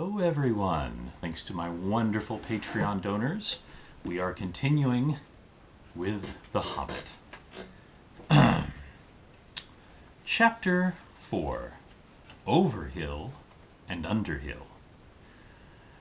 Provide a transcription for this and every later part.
Hello everyone. Thanks to my wonderful Patreon donors, we are continuing with The Hobbit. Chapter 4, Overhill and Underhill.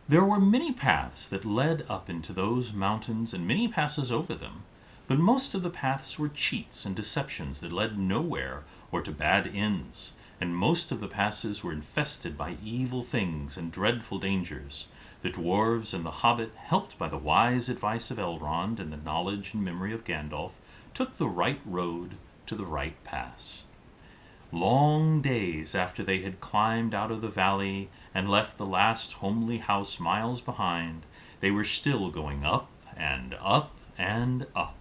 There were many paths that led up into those mountains and many passes over them, but most of the paths were cheats and deceptions that led nowhere or to bad inns, and most of the passes were infested by evil things and dreadful dangers. The dwarves and the Hobbit, helped by the wise advice of Elrond and the knowledge and memory of Gandalf, took the right road to the right pass. Long days after they had climbed out of the valley and left the last homely house miles behind, they were still going up and up and up.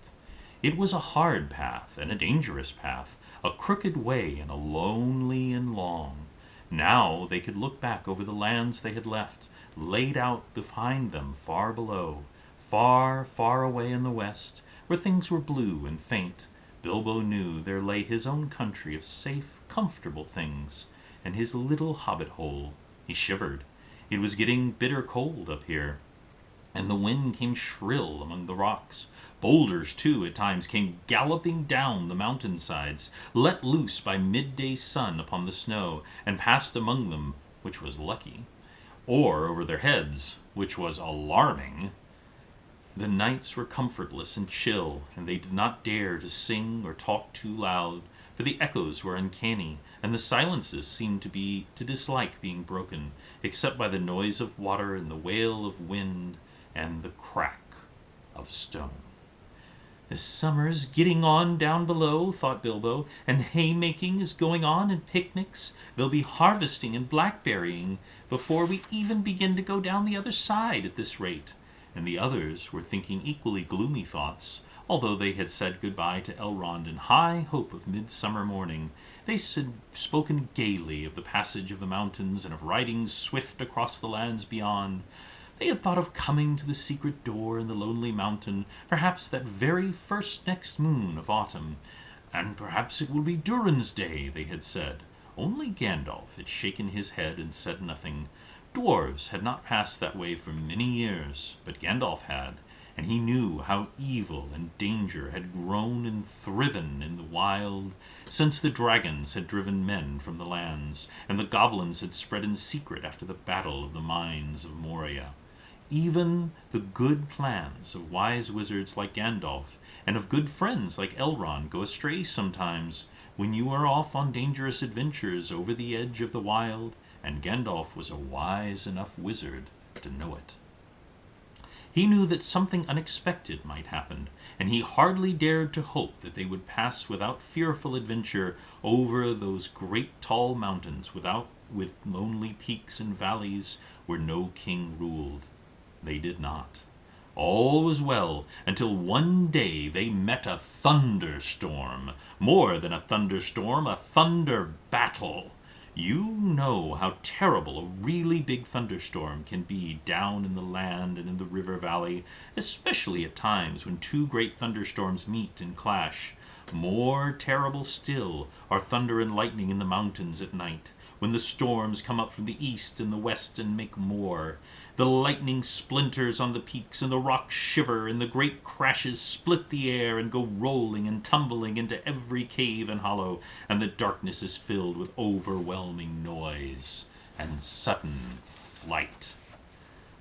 It was a hard path and a dangerous path, a crooked way and a lonely and long. Now they could look back over the lands they had left, laid out behind them far below. Far, far away in the west, where things were blue and faint, Bilbo knew there lay his own country of safe, comfortable things, and his little hobbit hole. He shivered. It was getting bitter cold up here, and the wind came shrill among the rocks. Boulders, too, at times came galloping down the mountainsides, let loose by midday sun upon the snow, and passed among them, which was lucky, or over their heads, which was alarming. The nights were comfortless and chill, and they did not dare to sing or talk too loud, for the echoes were uncanny, and the silences seemed to dislike being broken, except by the noise of water and the wail of wind and the crack of stone. The summer's getting on down below, thought Bilbo, and haymaking is going on and picnics. They'll be harvesting and blackberrying before we even begin to go down the other side at this rate. And the others were thinking equally gloomy thoughts, although they had said goodbye to Elrond in high hope of midsummer morning. They had spoken gaily of the passage of the mountains and of riding swift across the lands beyond. They had thought of coming to the secret door in the lonely mountain, perhaps that very first next moon of autumn. And perhaps it will be Durin's day, they had said. Only Gandalf had shaken his head and said nothing. Dwarves had not passed that way for many years, but Gandalf had, and he knew how evil and danger had grown and thriven in the wild since the dragons had driven men from the lands, and the goblins had spread in secret after the battle of the mines of Moria. Even the good plans of wise wizards like Gandalf and of good friends like Elrond go astray sometimes when you are off on dangerous adventures over the edge of the wild, and Gandalf was a wise enough wizard to know it. He knew that something unexpected might happen, and he hardly dared to hope that they would pass without fearful adventure over those great tall mountains with lonely peaks and valleys where no king ruled. They did not. All was well until one day they met a thunderstorm. More than a thunderstorm, a thunder battle. You know how terrible a really big thunderstorm can be down in the land and in the river valley, especially at times when two great thunderstorms meet and clash. More terrible still are thunder and lightning in the mountains at night, when the storms come up from the east and the west and make war. The lightning splinters on the peaks, and the rocks shiver, and the great crashes split the air and go rolling and tumbling into every cave and hollow, and the darkness is filled with overwhelming noise and sudden flight.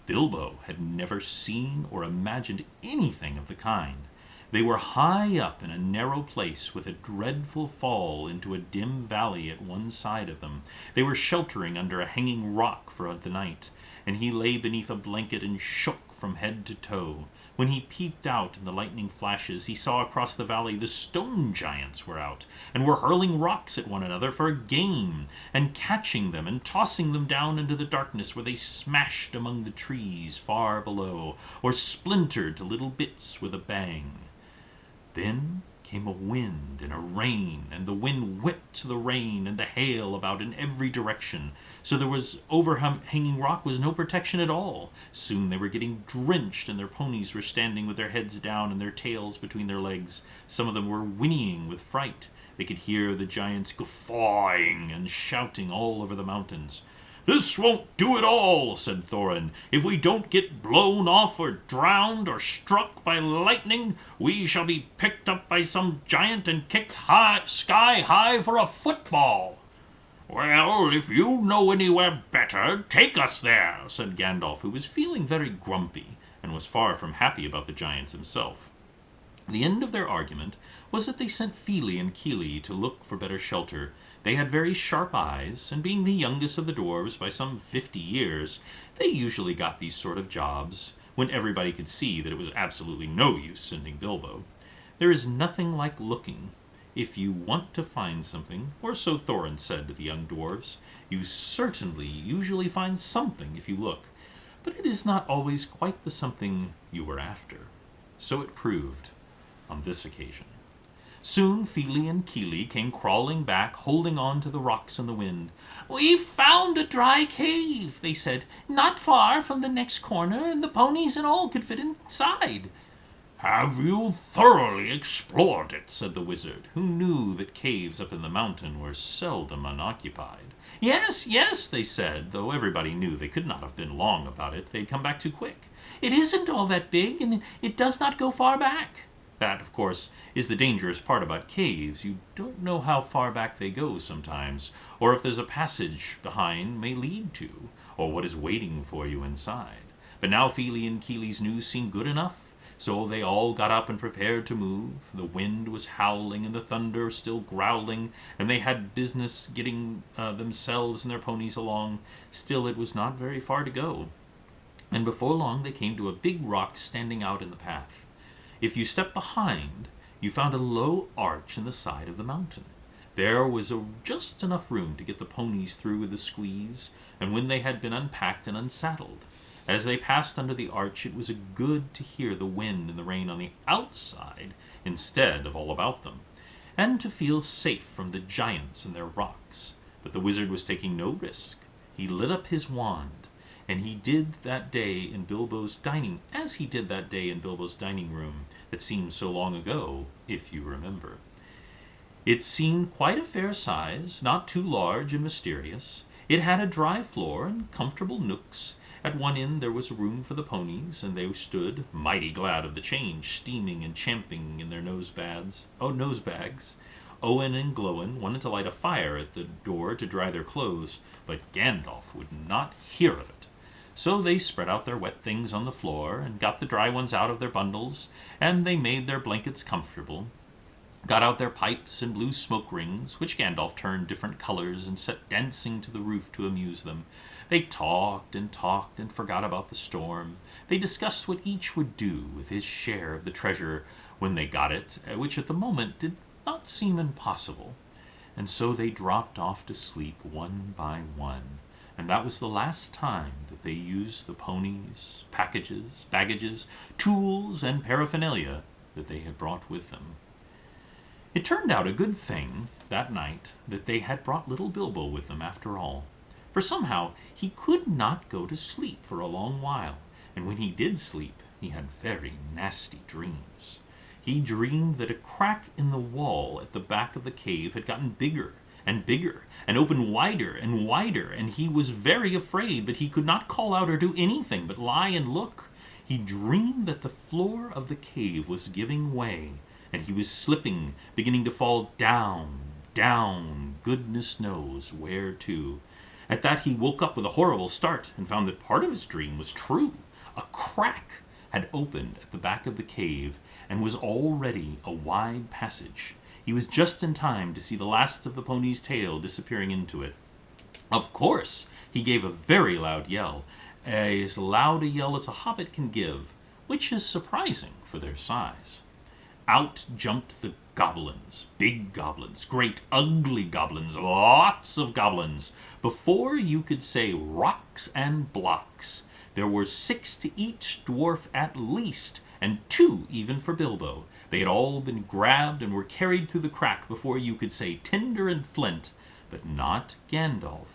Bilbo had never seen or imagined anything of the kind. They were high up in a narrow place with a dreadful fall into a dim valley at one side of them. They were sheltering under a hanging rock for the night, and he lay beneath a blanket and shook from head to toe. When he peeped out in the lightning flashes, he saw across the valley the stone giants were out, and were hurling rocks at one another for a game, and catching them and tossing them down into the darkness, where they smashed among the trees far below, or splintered to little bits with a bang. Then came a wind and a rain, and the wind whipped the rain and the hail about in every direction, so there was overhanging rock was no protection at all. Soon they were getting drenched, and their ponies were standing with their heads down and their tails between their legs. Some of them were whinnying with fright. They could hear the giants guffawing and shouting all over the mountains. "This won't do at all," said Thorin. "If we don't get blown off or drowned or struck by lightning, we shall be picked up by some giant and kicked sky high for a football." "Well, if you know anywhere better, take us there," said Gandalf, who was feeling very grumpy and was far from happy about the giants himself. The end of their argument was that they sent Fili and Kili to look for better shelter. They had very sharp eyes, and being the youngest of the dwarves by some 50 years, they usually got these sort of jobs when everybody could see that it was absolutely no use sending Bilbo. There is nothing like looking. If you want to find something, or so Thorin said to the young dwarves, you certainly usually find something if you look, but it is not always quite the something you were after. So it proved on this occasion. Soon Fili and Kili came crawling back, holding on to the rocks in the wind. "We've found a dry cave," they said, "not far from the next corner, and the ponies and all could fit inside." "Have you thoroughly explored it?" said the wizard, who knew that caves up in the mountain were seldom unoccupied. Yes, they said, though everybody knew they could not have been long about it. They'd come back too quick. "It isn't all that big, and it does not go far back." That, of course, is the dangerous part about caves. You don't know how far back they go sometimes, or if there's a passage behind may lead to, or what is waiting for you inside. But now Fili and Kili's news seemed good enough, so they all got up and prepared to move. The wind was howling and the thunder still growling, and they had business getting themselves and their ponies along. Still, it was not very far to go, and before long they came to a big rock standing out in the path. If you stepped behind, you found a low arch in the side of the mountain. There was just enough room to get the ponies through with a squeeze, and when they had been unpacked and unsaddled, as they passed under the arch, it was good to hear the wind and the rain on the outside instead of all about them, and to feel safe from the giants and their rocks. But the wizard was taking no risk. He lit up his wand, and he did that day in Bilbo's dining room that seemed so long ago, if you remember. It seemed quite a fair size, not too large and mysterious. It had a dry floor and comfortable nooks. At one end there was room for the ponies, and they stood, mighty glad of the change, steaming and champing in their nose bags. Owen and Glowin wanted to light a fire at the door to dry their clothes, but Gandalf would not hear of it. So they spread out their wet things on the floor, and got the dry ones out of their bundles, and they made their blankets comfortable, got out their pipes and blew smoke rings, which Gandalf turned different colors and set dancing to the roof to amuse them. They talked and forgot about the storm. They discussed what each would do with his share of the treasure when they got it, which at the moment did not seem impossible. And so they dropped off to sleep one by one. And that was the last time that they used the ponies, baggages, tools, and paraphernalia that they had brought with them. It turned out a good thing that night that they had brought little Bilbo with them after all, for somehow he could not go to sleep for a long while, and when he did sleep, he had very nasty dreams. He dreamed that a crack in the wall at the back of the cave had gotten bigger and bigger, and opened wider and wider, and he was very afraid, but he could not call out or do anything but lie and look. He dreamed that the floor of the cave was giving way, and he was slipping, beginning to fall down, goodness knows where to. At that he woke up with a horrible start, and found that part of his dream was true. A crack had opened at the back of the cave, and was already a wide passage. He was just in time to see the last of the pony's tail disappearing into it. Of course, he gave a very loud yell, as loud a yell as a hobbit can give, which is surprising for their size. Out jumped the goblins, big goblins, great ugly goblins, lots of goblins. Before you could say rocks and blocks, there were 6 to each dwarf at least, and 2 even for Bilbo. They had all been grabbed and were carried through the crack before you could say tinder and flint, but not Gandalf.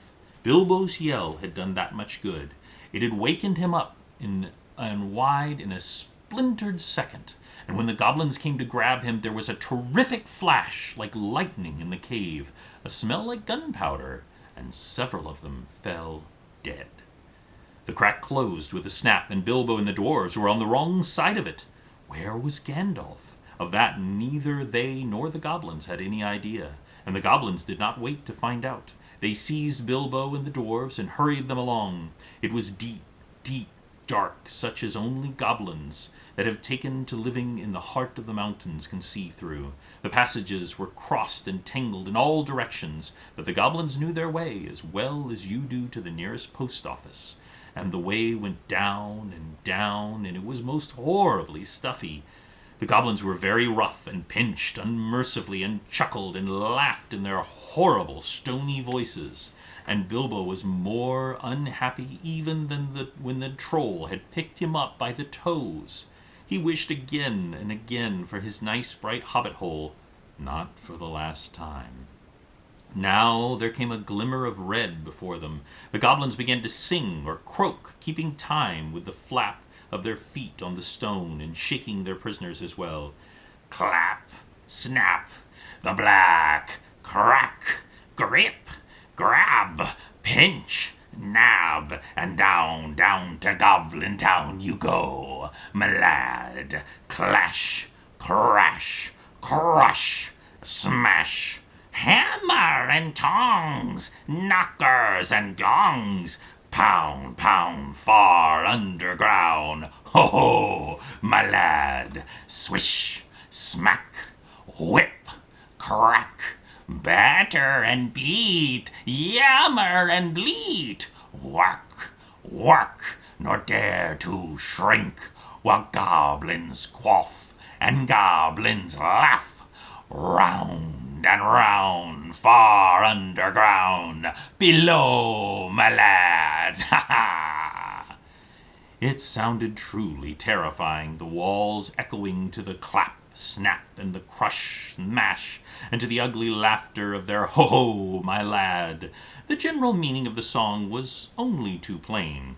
Bilbo's yell had done that much good. It had wakened him up wide in a splintered second, and when the goblins came to grab him, there was a terrific flash like lightning in the cave, a smell like gunpowder, and several of them fell dead. The crack closed with a snap, and Bilbo and the dwarves were on the wrong side of it. Where was Gandalf? Of that neither they nor the goblins had any idea, and the goblins did not wait to find out. They seized Bilbo and the dwarves and hurried them along. It was deep, deep, dark, such as only goblins that have taken to living in the heart of the mountains can see through. The passages were crossed and tangled in all directions, but the goblins knew their way as well as you do to the nearest post office. And the way went down, and it was most horribly stuffy. The goblins were very rough and pinched unmercifully and chuckled and laughed in their horrible stony voices. And Bilbo was more unhappy even than when the troll had picked him up by the toes. He wished again and again for his nice bright hobbit hole, not for the last time. Now there came a glimmer of red before them. The goblins began to sing or croak, keeping time with the flap of their feet on the stone and shaking their prisoners as well. Clap, snap, the black, crack, grip, grab, pinch, nab, and down, down to Goblin Town you go, my lad. Clash, crash, crush, smash, hammer and tongs, knockers and gongs, pound, pound, far underground. Ho, ho, my lad. Swish, smack, whip, crack, batter and beat, yammer and bleat. Whack, whack, nor dare to shrink, while goblins quaff and goblins laugh. Round and round, far underground, below, my lads, ha ha! It sounded truly terrifying, the walls echoing to the clap, snap, and the crush, smash, and to the ugly laughter of their ho-ho, my lad. The general meaning of the song was only too plain,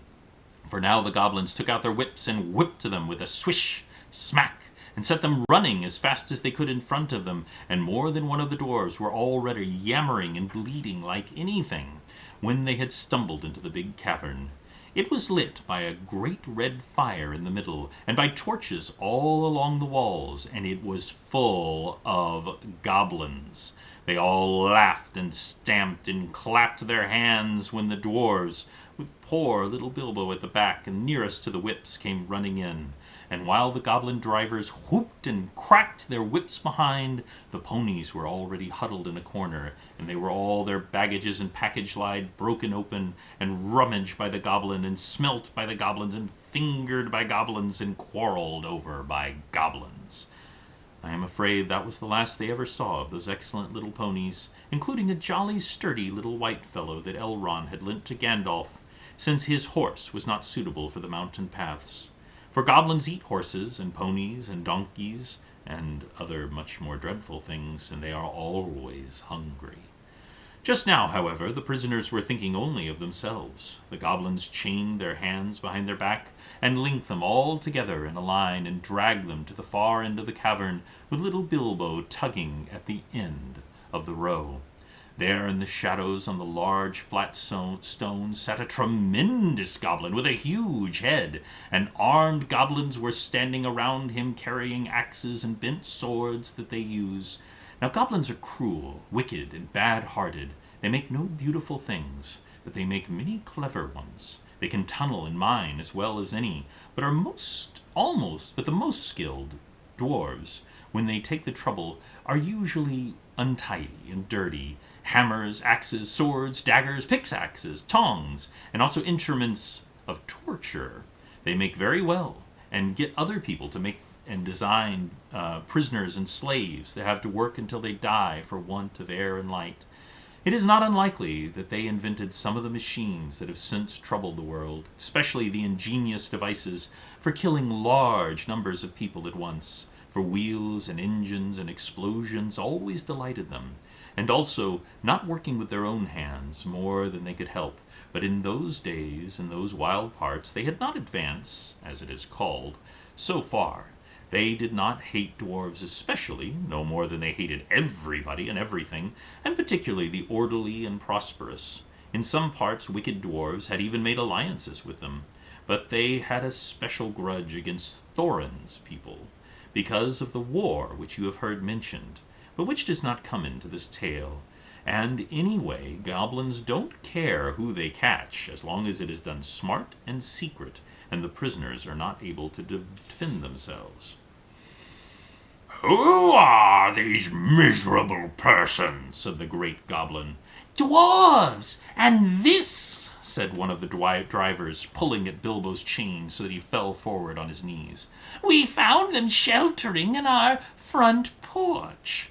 for now the goblins took out their whips and whipped them with a swish, smack, and set them running as fast as they could in front of them, and more than one of the dwarves were already yammering and bleating like anything when they had stumbled into the big cavern. It was lit by a great red fire in the middle, and by torches all along the walls, and it was full of goblins. They all laughed and stamped and clapped their hands when the dwarves, with poor little Bilbo at the back and nearest to the whips, came running in. And while the goblin drivers whooped and cracked their whips behind, the ponies were already huddled in a corner, and they were all their baggages and package lied broken open, and rummaged by the goblin, and smelt by the goblins, and fingered by goblins, and quarreled over by goblins. I am afraid that was the last they ever saw of those excellent little ponies, including a jolly sturdy little white fellow that Elrond had lent to Gandalf, since his horse was not suitable for the mountain paths. For goblins eat horses and ponies and donkeys and other much more dreadful things, and they are always hungry. Just now, however, the prisoners were thinking only of themselves. The goblins chained their hands behind their back and linked them all together in a line and dragged them to the far end of the cavern, with little Bilbo tugging at the end of the row. There in the shadows on the large flat stone sat a tremendous goblin with a huge head, and armed goblins were standing around him carrying axes and bent swords that they use. Now goblins are cruel, wicked, and bad-hearted. They make no beautiful things, but they make many clever ones. They can tunnel and mine as well as any, but the most skilled dwarves, when they take the trouble, are usually untidy and dirty. Hammers, axes, swords, daggers, pickaxes, tongs, and also instruments of torture they make very well, and get other people to make and design prisoners and slaves that have to work until they die for want of air and light. It is not unlikely that they invented some of the machines that have since troubled the world, especially the ingenious devices for killing large numbers of people at once, for wheels and engines and explosions always delighted them, and also not working with their own hands more than they could help. But in those days, in those wild parts, they had not advanced, as it is called, so far. They did not hate dwarves especially, no more than they hated everybody and everything, and particularly the orderly and prosperous. In some parts, wicked dwarves had even made alliances with them, but they had a special grudge against Thorin's people, because of the war which you have heard mentioned, but which does not come into this tale. And anyway, goblins don't care who they catch, as long as it is done smart and secret, and the prisoners are not able to defend themselves. "Who are these miserable persons?" said the great goblin. "Dwarves, and this," said one of the drivers, pulling at Bilbo's chain so that he fell forward on his knees. "We found them sheltering in our front porch."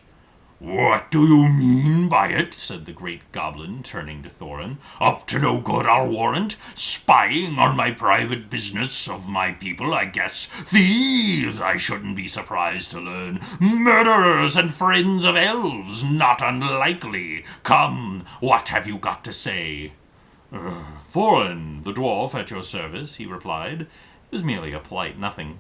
"What do you mean by it?" said the great goblin, turning to Thorin. "Up to no good, I'll warrant. Spying on my private business of my people, I guess. Thieves, I shouldn't be surprised to learn. Murderers and friends of elves, not unlikely. Come, what have you got to say?" "Thorin, the dwarf, at your service," he replied. It was merely a polite nothing.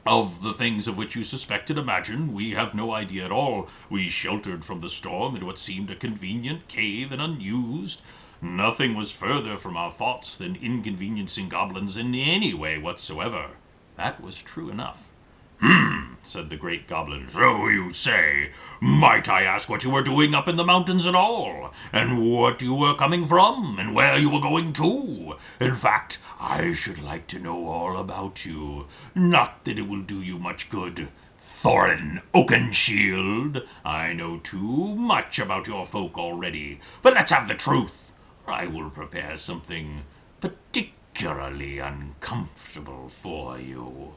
"Of the things of which you suspect and imagine, we have no idea at all. We sheltered from the storm in what seemed a convenient cave and unused. Nothing was further from our thoughts than inconveniencing goblins in any way whatsoever." That was true enough. Said the great goblin. "So you say. Might I ask what you were doing up in the mountains at all? And what you were coming from? And where you were going to? In fact, I should like to know all about you. Not that it will do you much good. Thorin Oakenshield, I know too much about your folk already. But let's have the truth, or I will prepare something particularly uncomfortable for you."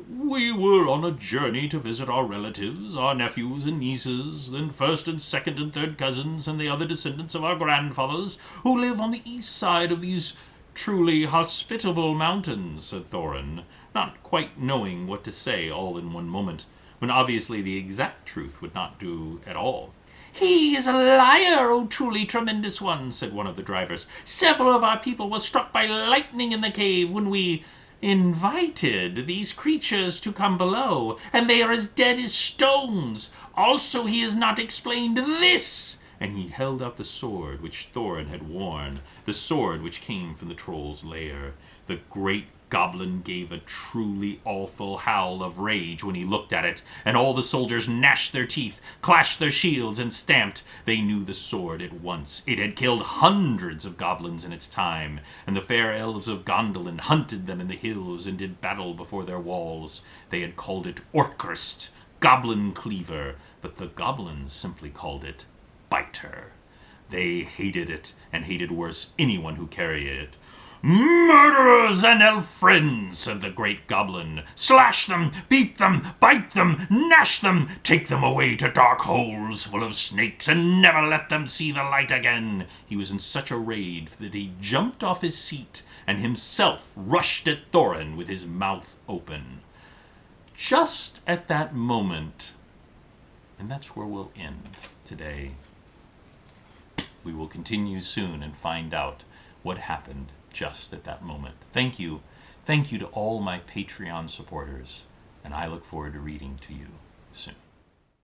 "We were on a journey to visit our relatives, our nephews and nieces, then first and second and third cousins, and the other descendants of our grandfathers, who live on the east side of these truly hospitable mountains," said Thorin, not quite knowing what to say all in one moment, when obviously the exact truth would not do at all. "He is a liar, O truly tremendous one," said one of the drivers. "Several of our people were struck by lightning in the cave when we invited these creatures to come below, and they are as dead as stones. Also, he has not explained this." And he held out the sword which Thorin had worn, the sword which came from the troll's lair. The great goblin gave a truly awful howl of rage when he looked at it, and all the soldiers gnashed their teeth, clashed their shields, and stamped. They knew the sword at once. It had killed hundreds of goblins in its time, and the fair elves of Gondolin hunted them in the hills and did battle before their walls. They had called it Orcrist, Goblin Cleaver, but the goblins simply called it Biter. They hated it, and hated worse anyone who carried it. "Murderers and elf friends," said the great goblin. "Slash them, beat them, bite them, gnash them, take them away to dark holes full of snakes, and never let them see the light again." He was in such a rage that he jumped off his seat and himself rushed at Thorin with his mouth open. Just at that moment, and that's where we'll end today. We will continue soon and find out what happened just at that moment. Thank you. Thank you to all my Patreon supporters, and I look forward to reading to you soon.